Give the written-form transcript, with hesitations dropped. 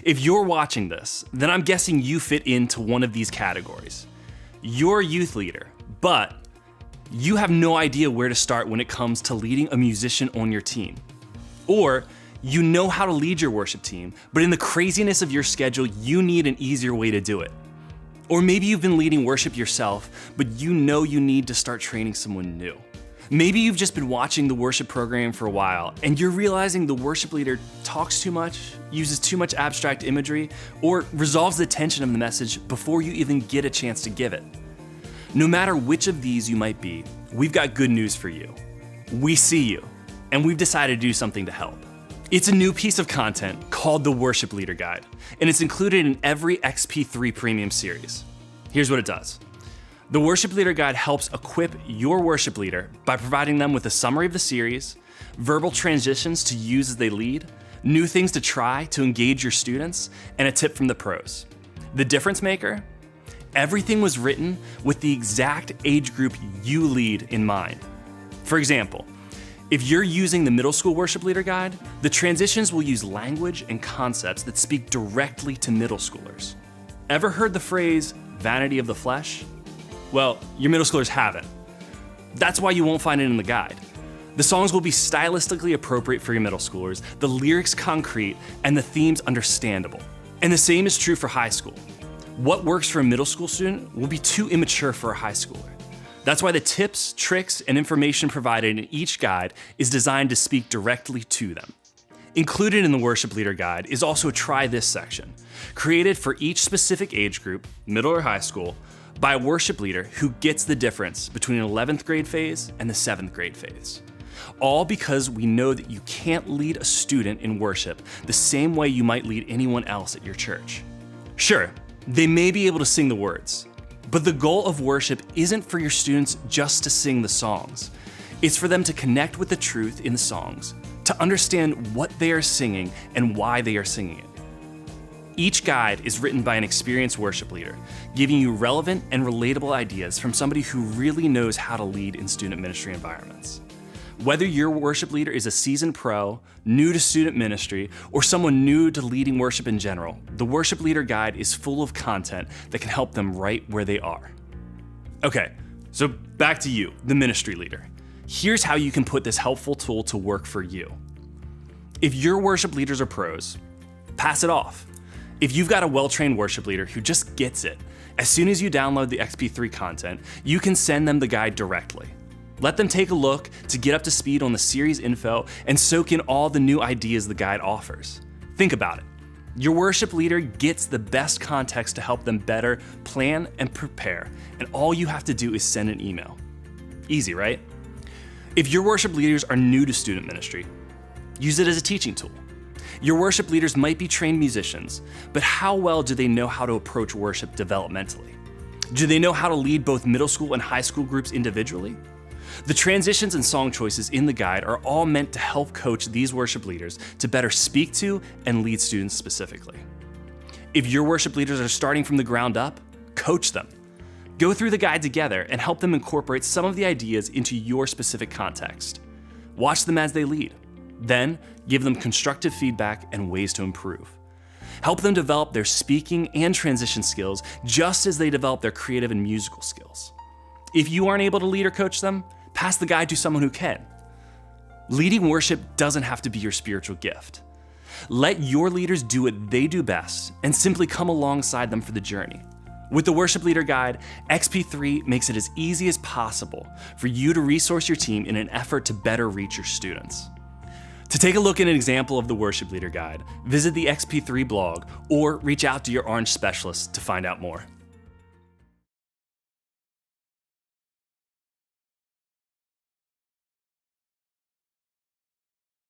If you're watching this, then I'm guessing you fit into one of these categories. You're a youth leader, but you have no idea where to start when it comes to leading a musician on your team. Or you know how to lead your worship team, but in the craziness of your schedule, you need an easier way to do it. Or maybe you've been leading worship yourself, but you know you need to start training someone new. Maybe you've just been watching the worship program for a while and you're realizing the worship leader talks too much, uses too much abstract imagery, or resolves the tension of the message before you even get a chance to give it. No matter which of these you might be, we've got good news for you. We see you, and we've decided to do something to help. It's a new piece of content called the Worship Leader Guide, and it's included in every XP3 Premium series. Here's what it does. The Worship Leader Guide helps equip your worship leader by providing them with a summary of the series, verbal transitions to use as they lead, new things to try to engage your students, and a tip from the pros. The difference maker? Everything was written with the exact age group you lead in mind. For example, if you're using the Middle School Worship Leader Guide, the transitions will use language and concepts that speak directly to middle schoolers. Ever heard the phrase, vanity of the flesh? Well, your middle schoolers haven't. That's why you won't find it in the guide. The songs will be stylistically appropriate for your middle schoolers, the lyrics concrete, and the themes understandable. And the same is true for high school. What works for a middle school student will be too immature for a high schooler. That's why the tips, tricks, and information provided in each guide is designed to speak directly to them. Included in the Worship Leader Guide is also a Try This section, created for each specific age group, middle or high school, by a worship leader who gets the difference between an 11th grade phase and the 7th grade phase. All because we know that you can't lead a student in worship the same way you might lead anyone else at your church. Sure, they may be able to sing the words, but the goal of worship isn't for your students just to sing the songs. It's for them to connect with the truth in the songs, to understand what they are singing and why they are singing it. Each guide is written by an experienced worship leader, giving you relevant and relatable ideas from somebody who really knows how to lead in student ministry environments. Whether your worship leader is a seasoned pro, new to student ministry, or someone new to leading worship in general, the Worship Leader Guide is full of content that can help them right where they are. Okay, so back to you, the ministry leader. Here's how you can put this helpful tool to work for you. If your worship leaders are pros, pass it off. If you've got a well-trained worship leader who just gets it, as soon as you download the XP3 content, you can send them the guide directly. Let them take a look to get up to speed on the series info and soak in all the new ideas the guide offers. Think about it. Your worship leader gets the best context to help them better plan and prepare, and all you have to do is send an email. Easy, right? If your worship leaders are new to student ministry, use it as a teaching tool. Your worship leaders might be trained musicians, but how well do they know how to approach worship developmentally? Do they know how to lead both middle school and high school groups individually? The transitions and song choices in the guide are all meant to help coach these worship leaders to better speak to and lead students specifically. If your worship leaders are starting from the ground up, coach them. Go through the guide together and help them incorporate some of the ideas into your specific context. Watch them as they lead. Then, give them constructive feedback and ways to improve. Help them develop their speaking and transition skills just as they develop their creative and musical skills. If you aren't able to lead or coach them, pass the guide to someone who can. Leading worship doesn't have to be your spiritual gift. Let your leaders do what they do best and simply come alongside them for the journey. With the Worship Leader Guide, XP3 makes it as easy as possible for you to resource your team in an effort to better reach your students. To take a look at an example of the Worship Leader Guide, visit the XP3 blog or reach out to your Orange specialist to find out more.